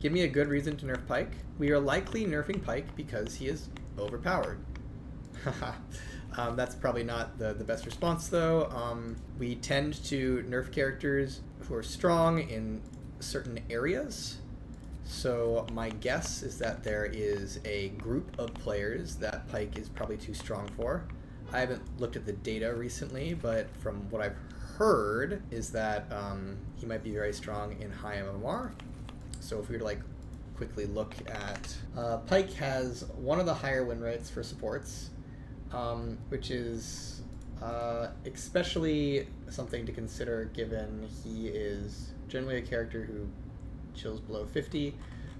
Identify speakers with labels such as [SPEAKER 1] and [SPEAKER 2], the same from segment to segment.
[SPEAKER 1] Give me a good reason to nerf Pyke. We are likely nerfing Pyke because he is overpowered. That's probably not the best response, though. We tend to nerf characters who are strong in certain areas. So my guess is that there is a group of players that Pyke is probably too strong for. I haven't looked at the data recently, but from what I've heard is that he might be very strong in high MMR. So if we were to like quickly look at Pyke has one of the higher win rates for supports, which is especially something to consider given he is generally a character who chills below 50.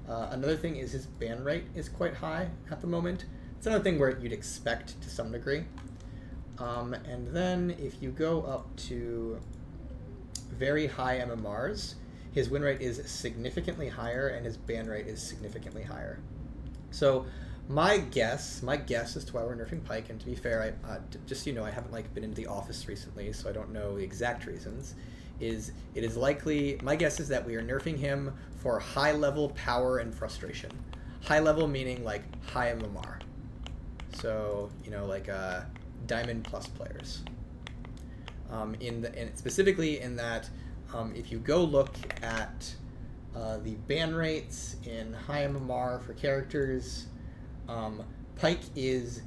[SPEAKER 1] Another thing is his ban rate is quite high at the moment. It's another thing where you'd expect to some degree. And then if you go up to very high MMRs, his win rate is significantly higher and his ban rate is significantly higher. So my guess as to why we're nerfing Pyke, and to be fair, just so you know, I haven't like been into the office recently, so I don't know the exact reasons, is it is likely, my guess is that we are nerfing him for high level power and frustration. High level meaning like high MMR. So, you know, like Diamond Plus players. And specifically in that, if you go look at the ban rates in high MMR for characters, Pyke is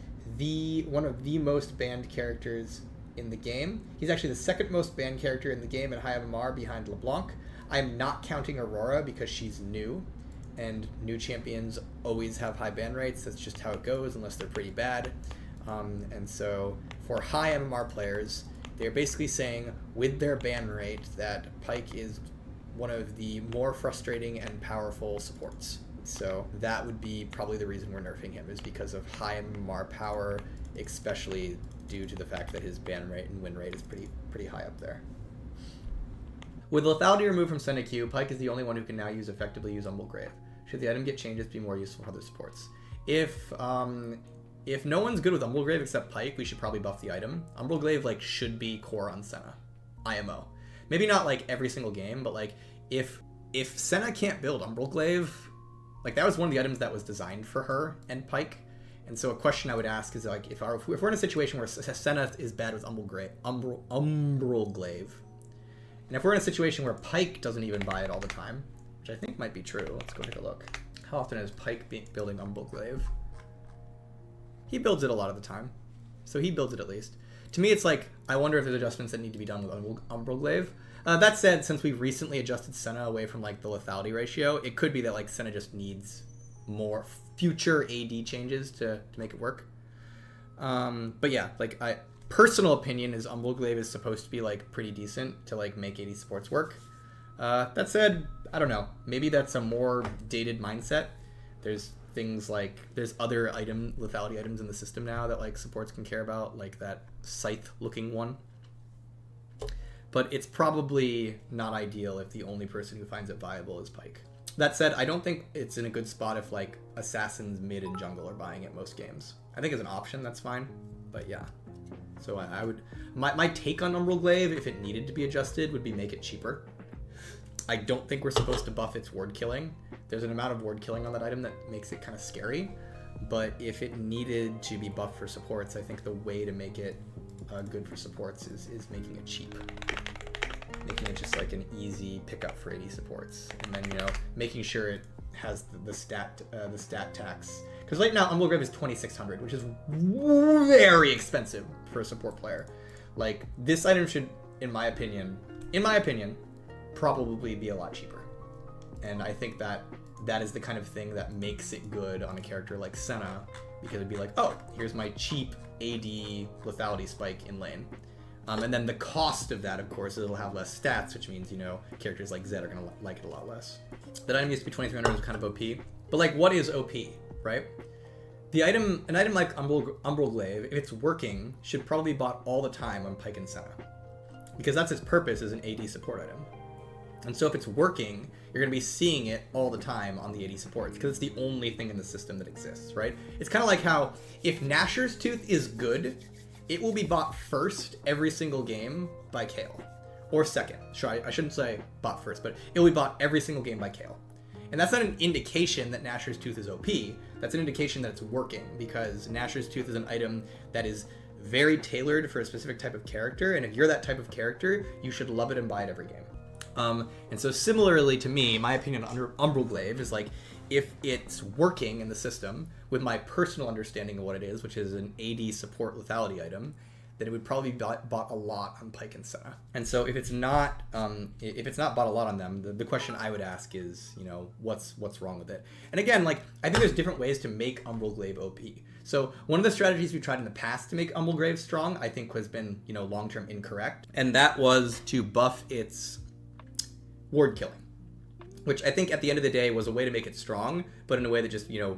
[SPEAKER 1] one of the most banned characters in the game. He's actually the second most banned character in the game in high MMR behind LeBlanc. I'm not counting Aurora because she's new, and new champions always have high ban rates. That's just how it goes unless they're pretty bad. And so for high MMR players, they're basically saying with their ban rate that Pyke is one of the more frustrating and powerful supports. So that would be probably the reason we're nerfing him, is because of high MMR power, especially due to the fact that his ban rate and win rate is pretty high up there. With lethality removed from Senna Q, Pyke is the only one who can now effectively use Umbral Grave. Should the item get changes to be more useful for other supports? If no one's good with Umbral Grave except Pyke, we should probably buff the item. Umbral Glaive like should be core on Senna, IMO. Maybe not like every single game, but like if Senna can't build Umbral Glaive, like that was one of the items that was designed for her and Pyke. And so a question I would ask is like if we're in a situation where Senna is bad with Umbral Glaive, and if we're in a situation where Pyke doesn't even buy it all the time, which I think might be true. Let's go take a look. How often is Pyke building Umbral Glaive? He builds it a lot of the time. So he builds it at least. To me, it's like, I wonder if there's adjustments that need to be done with Umbral Glaive. That said, since we've recently adjusted Senna away from like the lethality ratio, it could be that like Senna just needs more future AD changes to make it work. But yeah, like personal opinion is Umbral Glaive is supposed to be like pretty decent to like make AD supports work. That said, I don't know. Maybe that's a more dated mindset. There's things like there's other lethality items in the system now that like supports can care about, like that scythe looking one. But it's probably not ideal if the only person who finds it viable is Pyke. That said, I don't think it's in a good spot if like assassins mid and jungle are buying it most games. I think as an option that's fine, but yeah. So I would my take on Umbral Glaive, if it needed to be adjusted, would be make it cheaper. I don't think we're supposed to buff its ward killing. There's an amount of ward killing on that item that makes it kind of scary. But if it needed to be buffed for supports, I think the way to make it good for supports is making it cheap. Making it just like an easy pickup for AD supports. And then, you know, making sure it has the stat tax. Because right now, Umbral Grave is 2,600, which is very expensive for a support player. Like, this item should, in my opinion, probably be a lot cheaper. And I think that is the kind of thing that makes it good on a character like Senna, because it'd be like, oh, here's my cheap AD lethality spike in lane. And then the cost of that, of course, is it'll have less stats, which means, you know, characters like Zed are going to like it a lot less. That item used to be 2,300, was kind of OP. But like, what is OP, right? An item like Umbral Glaive, if it's working, should probably be bought all the time on Pyke and Senna, because that's its purpose as an AD support item. And so if it's working, you're going to be seeing it all the time on the AD supports, because it's the only thing in the system that exists, right? It's kind of like how if Nashor's Tooth is good, it will be bought first every single game by Kale. Or second. Sure, I shouldn't say bought first, but it will be bought every single game by Kale. And that's not an indication that Gnasher's Tooth is OP. That's an indication that it's working, because Gnasher's Tooth is an item that is very tailored for a specific type of character, and if you're that type of character, you should love it and buy it every game. And so similarly to me, my opinion on Umbral Glaive is like, if it's working in the system with my personal understanding of what it is, which is an AD support lethality item, then it would probably be bought a lot on Pyke and Senna. And so if it's not bought a lot on them, the question I would ask is, you know, what's wrong with it? And again, like, I think there's different ways to make Umbral Glaive OP. So one of the strategies we tried in the past to make Umbral Glaive strong, I think has been, you know, long-term incorrect. And that was to buff its ward killing, which I think at the end of the day was a way to make it strong, but in a way that just, you know,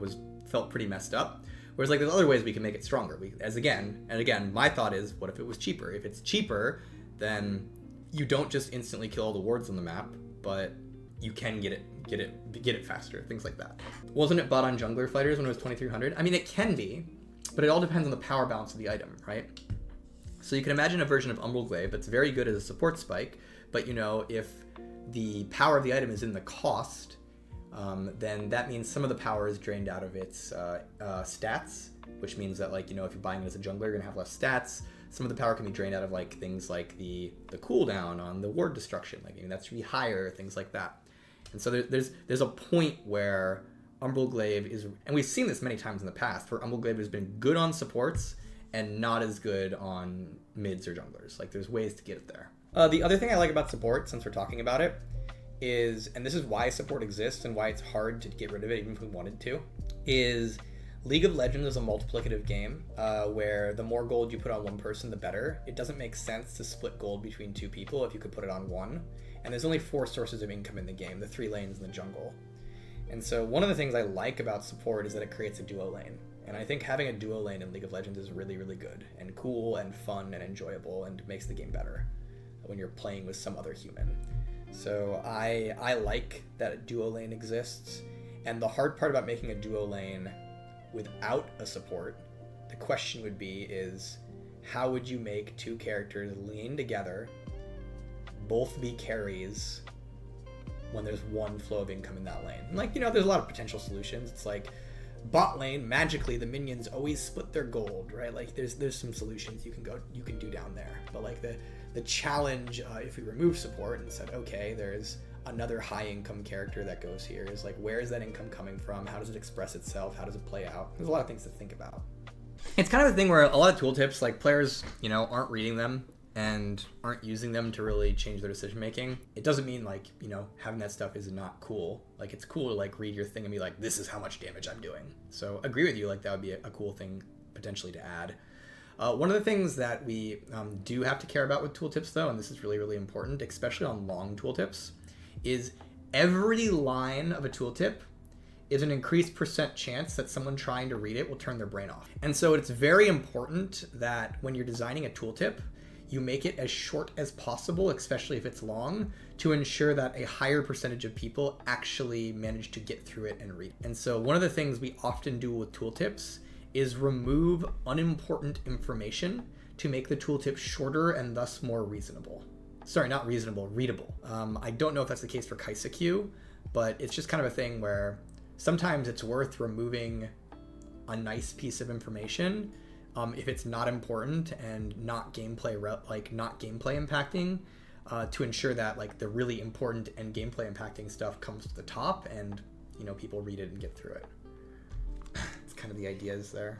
[SPEAKER 1] felt pretty messed up. Whereas like there's other ways we can make it stronger. Again, my thought is, what if it was cheaper? If it's cheaper, then you don't just instantly kill all the wards on the map, but you can get it faster, things like that. Wasn't it bought on jungler fighters when it was 2300? I mean, it can be, but it all depends on the power balance of the item, right? So you can imagine a version of Umbral Glaive that's very good as a support spike, but you know, if the power of the item is in the cost, then that means some of the power is drained out of its stats, which means that, like, you know, if you're buying it as a jungler, you're gonna have less stats. Some of the power can be drained out of like things like the cooldown on the ward destruction, like, I mean, that should be higher, things like that. And so there's a point where Umbral Glaive is, and we've seen this many times in the past, where Umbral Glaive has been good on supports and not as good on mids or junglers. Like, there's ways to get it there. The other thing I like about support, since we're talking about it, is, and this is why support exists and why it's hard to get rid of it even if we wanted to, is League of Legends is a multiplicative game where the more gold you put on one person, the better. It doesn't make sense to split gold between two people if you could put it on one. And there's only 4 sources of income in the game, the 3 lanes in the jungle. And so one of the things I like about support is that it creates a duo lane. And I think having a duo lane in League of Legends is really, really good and cool and fun and enjoyable and makes the game better when you're playing with some other human. So I like that a duo lane exists. And the hard part about making a duo lane without a support, the question would be is, how would you make 2 characters lean together, both be carries, when there's one flow of income in that lane? And, like, you know, there's a lot of potential solutions. It's like bot lane, magically the minions always split their gold, right? Like there's some solutions you can do down there. But like the challenge, if we remove support and said, okay, there's another high income character that goes here, is like, where is that income coming from? How does it express itself? How does it play out? There's a lot of things to think about. It's kind of a thing where a lot of tooltips, like, players, you know, aren't reading them and aren't using them to really change their decision making. It doesn't mean, like, you know, having that stuff is not cool. Like, it's cool to like read your thing and be like, this is how much damage I'm doing. So agree with you, like, that would be a cool thing potentially to add. One of the things that we do have to care about with tooltips, though, and this is really, really important, especially on long tooltips, is every line of a tooltip is an increased % chance that someone trying to read it will turn their brain off. And so it's very important that when you're designing a tooltip, you make it as short as possible, especially if it's long, to ensure that a higher percentage of people actually manage to get through it and read it. And so one of the things we often do with tooltips is remove unimportant information to make the tooltip shorter and thus more reasonable. Sorry, not reasonable, readable. I don't know if that's the case for AugustUwU, but it's just kind of a thing where sometimes it's worth removing a nice piece of information if it's not important and not gameplay impacting, to ensure that, like, the really important and gameplay impacting stuff comes to the top and, you know, people read it and get through it. It's kind of the ideas there.